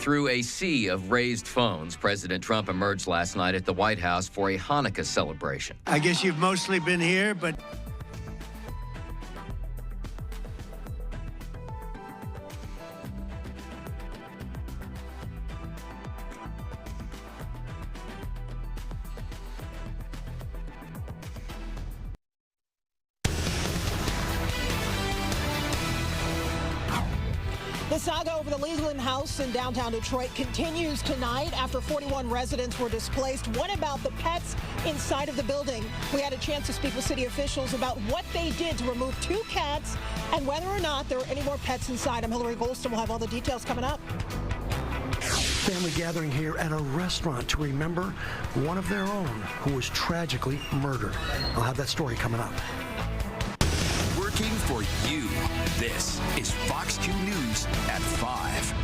Through a sea of raised phones, President Trump emerged last night at the White House for a Hanukkah celebration. I guess you've mostly been here, but the saga over the Leland house in downtown Detroit continues tonight after 41 residents were displaced. What about the pets inside of the building? We had a chance to speak with city officials about what they did to remove 2 cats and whether or not there were any more pets inside. I'm Hillary Golston. We'll have all the details coming up. Family gathering here at a restaurant to remember one of their own who was tragically murdered. I'll have that story coming up. Working for you. This is Fox 2 News at 5.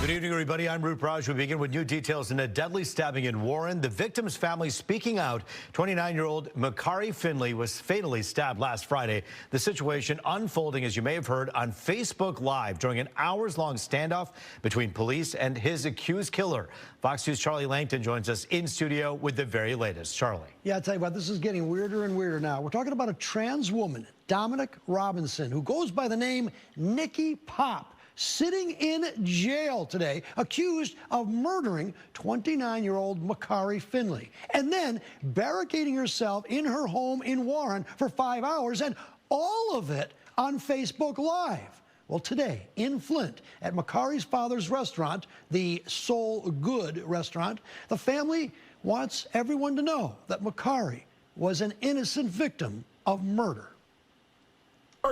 Good evening, everybody. I'm Root Raj. We begin with new details in a deadly stabbing in Warren. The victim's family speaking out. 29-year-old Makari Finley was fatally stabbed last Friday. The situation unfolding, as you may have heard, on Facebook Live during an hours-long standoff between police and his accused killer. Fox 2's Charlie Langton joins us in studio with the very latest. Charlie. Yeah, I'll tell you what, this is getting weirder and weirder now. We're talking about a trans woman, Dominic Robinson, who goes by the name Nikki Pop, sitting in jail today, accused of murdering 29-year-old Makari Finley, and then barricading herself in her home in Warren for 5 hours, and all of it on Facebook Live. Well, today in Flint, at Makari's father's restaurant, the Soul Good restaurant, the family wants everyone to know that Makari was an innocent victim of murder.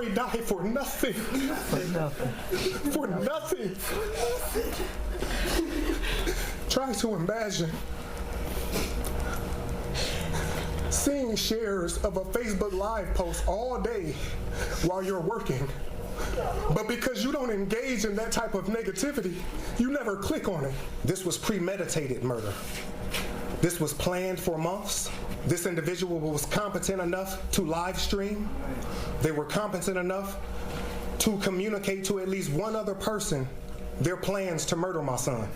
He died for nothing. For nothing. For nothing. Try to imagine seeing shares of a Facebook Live post all day while you're working. But because you don't engage in that type of negativity, you never click on it. This was premeditated murder. This was planned for months. This individual was competent enough to live stream. They were competent enough to communicate to at least one other person their plans to murder my son.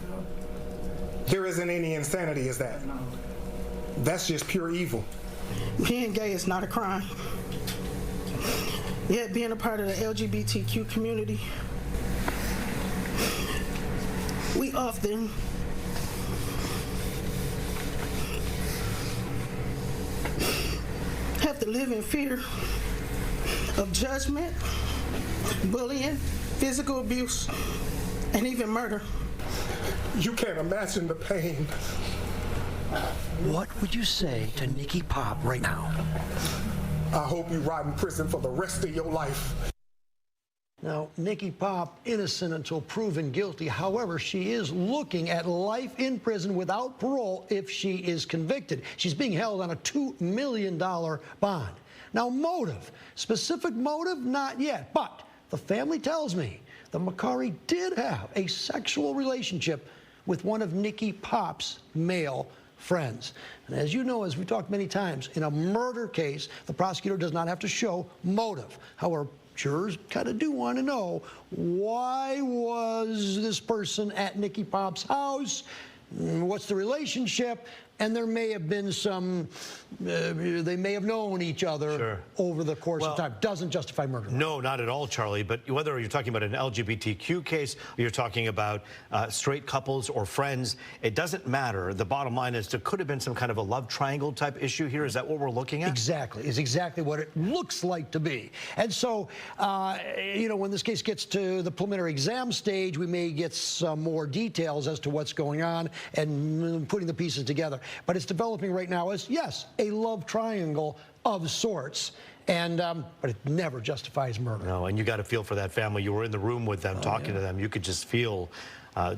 There isn't any insanity as that. That's just pure evil. Being gay is not a crime. Yet being a part of the LGBTQ community, we often have to live in fear of judgment, bullying, physical abuse, and even murder. You can't imagine the pain. What would you say to Nikki Pop right now? I hope you rot in prison for the rest of your life. Now, Nikki Pop, innocent until proven guilty. However, she is looking at life in prison without parole if she is convicted. She's being held on a $2 million bond. Now, motive, specific motive, not yet. But the family tells me that Makari did have a sexual relationship with one of Nikki Pop's male friends. And as you know, as we talked many times, in a murder case, the prosecutor does not have to show motive. However, jurors kind of do want to know, why was this person at Nikki Pop's house? What's the relationship? And there may have been some, they may have known each other over the course of time. Doesn't justify murder. No, not at all, Charlie. But whether you're talking about an LGBTQ case, or you're talking about straight couples or friends, it doesn't matter. The bottom line is there could have been some kind of a love triangle type issue here. Is that what we're looking at? Exactly. Is exactly what it looks like to be. And so, you know, when this case gets to the preliminary exam stage, we may get some more details as to what's going on and putting the pieces together. But it's developing right now as, yes, a love triangle of sorts. And but it never justifies murder. No, and you got to feel for that family. You were in the room with them, talking to them. You could just feel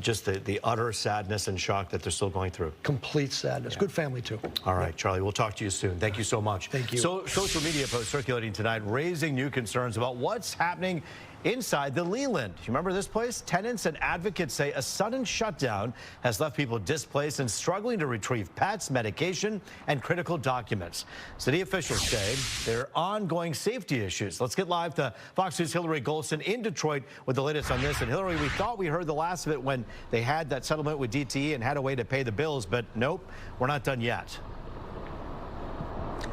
just the utter sadness and shock that they're still going through. Complete sadness. Yeah. Good family, too. All right, Charlie, we'll talk to you soon. Thank you so much. Thank you. So, social media posts circulating tonight raising new concerns about what's happening inside the Leland. You remember this place? Tenants and advocates say a sudden shutdown has left people displaced and struggling to retrieve pets, medication, and critical documents. City officials say there are ongoing safety issues. Let's get live to Fox News' Hillary Golson in Detroit with the latest on this. And Hillary, we thought we heard the last of it when they had that settlement with DTE and had a way to pay the bills, but nope, we're not done yet.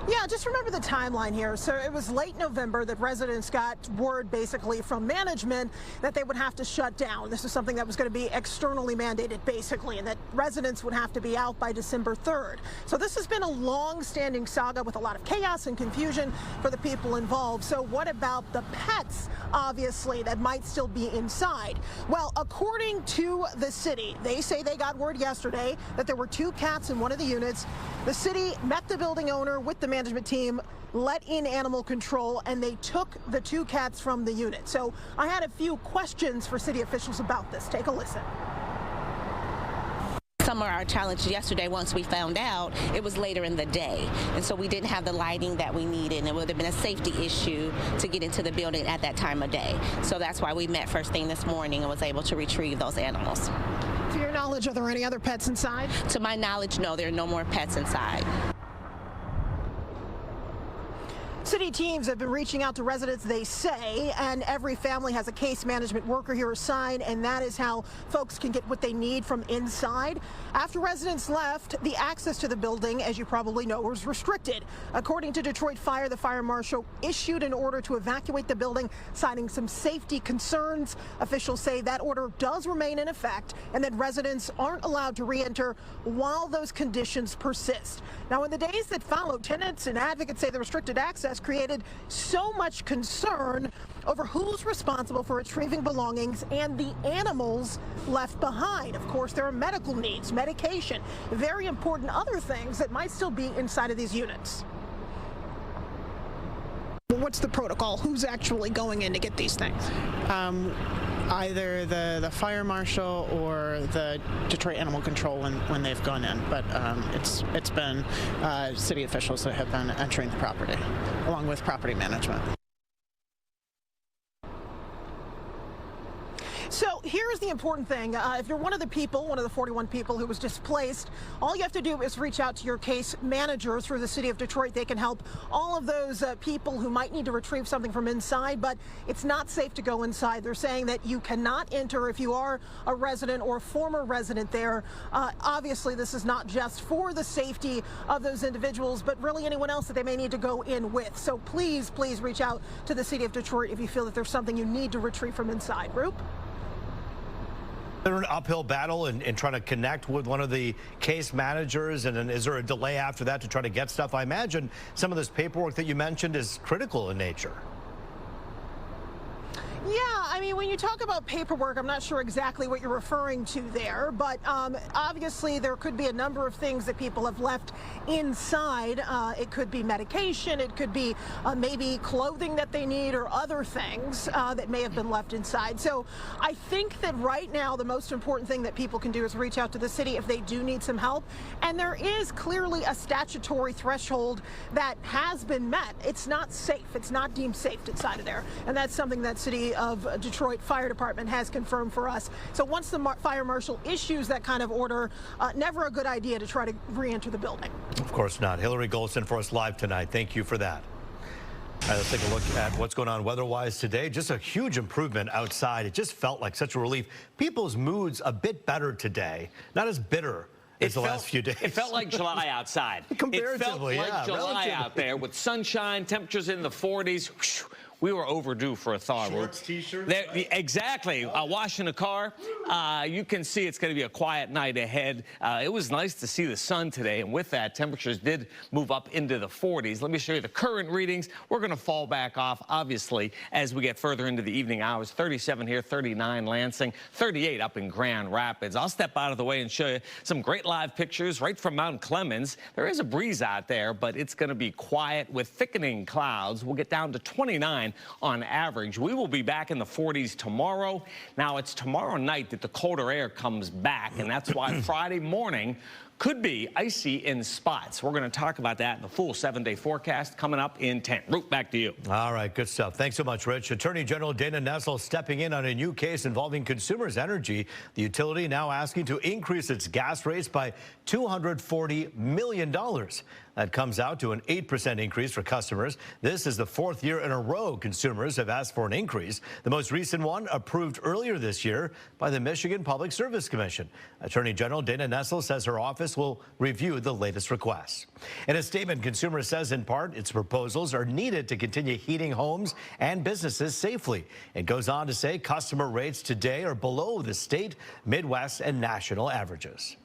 Yeah, just remember the timeline here. So it was late November that residents got word basically from management that they would have to shut down. This is something that was going to be externally mandated basically, and that residents would have to be out by December 3rd. So this has been a long-standing saga with a lot of chaos and confusion for the people involved. So what about the pets, obviously, that might still be inside? Well, according to the city, they say they got word yesterday that there were 2 cats in one of the units. The city met the building owner with the management team, let in animal control, and they took the 2 cats from the unit. So I had a few questions for city officials about this. Take a listen. Some of our challenges yesterday, once we found out, it was later in the day. And so we didn't have the lighting that we needed. And it would have been a safety issue to get into the building at that time of day. So that's why we met first thing this morning and was able to retrieve those animals. To your knowledge, are there any other pets inside? To my knowledge, no, there are no more pets inside. City teams have been reaching out to residents, they say, and every family has a case management worker here assigned, and that is how folks can get what they need from inside. After residents left, the access to the building, as you probably know, was restricted. According to Detroit Fire, the fire marshal issued an order to evacuate the building, citing some safety concerns. Officials say that order does remain in effect and that residents aren't allowed to re-enter while those conditions persist. Now, in the days that followed, tenants and advocates say the restricted access created so much concern over who's responsible for retrieving belongings and the animals left behind. Of course, there are medical needs, medication, very important other things that might still be inside of these units. What's the protocol? Who's actually going in to get these things? Either the fire marshal or the Detroit Animal Control when they've gone in, but it's been city officials that have been entering the property, along with property management. So here's the important thing. If you're one of the people, one of the 41 people who was displaced, all you have to do is reach out to your case manager through the city of Detroit. They can help all of those people who might need to retrieve something from inside, but it's not safe to go inside. They're saying that you cannot enter if you are a resident or a former resident there. Obviously, this is not just for the safety of those individuals, but really anyone else that they may need to go in with. So please, please reach out to the city of Detroit if you feel that there's something you need to retrieve from inside. Roop? They're an uphill battle and trying to connect with one of the case managers, and then is there a delay after that to try to get stuff? I imagine some of this paperwork that you mentioned is critical in nature. Yeah, I mean, when you talk about paperwork, I'm not sure exactly what you're referring to there, but obviously there could be a number of things that people have left inside. It could be medication, it could be maybe clothing that they need or other things that may have been left inside. So I think that right now the most important thing that people can do is reach out to the city if they do need some help. And there is clearly a statutory threshold that has been met. It's not safe. It's not deemed safe inside of there. And that's something that City of Detroit Fire Department has confirmed for us. So once the fire marshal issues that kind of order, never a good idea to try to re-enter the building. Of course not. Hillary Golson for us live tonight. Thank you for that. All right, let's take a look at what's going on weather-wise today. Just a huge improvement outside. It just felt like such a relief. People's moods a bit better today. Not as bitter as the last few days. It felt like July outside. Comparatively, it felt like July out there with sunshine, temperatures in the 40s. We were overdue for a thaw. Shorts, t-shirts. Exactly. Washing a car. You can see it's going to be a quiet night ahead. It was nice to see the sun today, and with that, temperatures did move up into the 40s. Let me show you the current readings. We're going to fall back off, obviously, as we get further into the evening hours. 37 here, 39 Lansing, 38 up in Grand Rapids. I'll step out of the way and show you some great live pictures right from Mount Clemens. There is a breeze out there, but it's going to be quiet with thickening clouds. We'll get down to 29 on average. We will be back in the 40s tomorrow. Now, it's tomorrow night that the colder air comes back, and that's why Friday morning could be icy in spots. We're going to talk about that in the full 7-day forecast coming up in 10. Root, back to you. All right, good stuff. Thanks so much, Rich. Attorney General Dana Nessel stepping in on a new case involving Consumers Energy. The utility now asking to increase its gas rates by $240 million. That comes out to an 8% increase for customers. This is the 4th year in a row consumers have asked for an increase. The most recent one approved earlier this year by the Michigan Public Service Commission. Attorney General Dana Nessel says her office will review the latest requests. In a statement, Consumers says in part its proposals are needed to continue heating homes and businesses safely. It goes on to say customer rates today are below the state, Midwest, and national averages.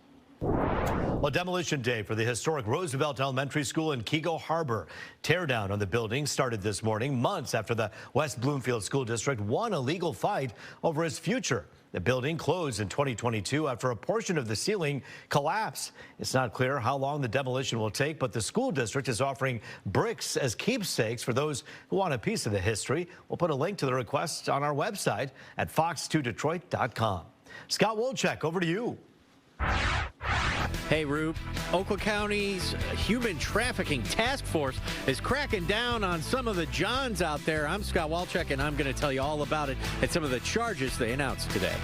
Well, demolition day for the historic Roosevelt Elementary School in Keego Harbor. Teardown on the building started this morning, months after the West Bloomfield School District won a legal fight over its future. The building closed in 2022 after a portion of the ceiling collapsed. It's not clear how long the demolition will take, but the school district is offering bricks as keepsakes for those who want a piece of the history. We'll put a link to the request on our website at fox2detroit.com. Scott Wolchek, over to you. Hey, Rube. Oakland County's Human Trafficking Task Force is cracking down on some of the Johns out there. I'm Scott Wolchek, and I'm going to tell you all about it and some of the charges they announced today.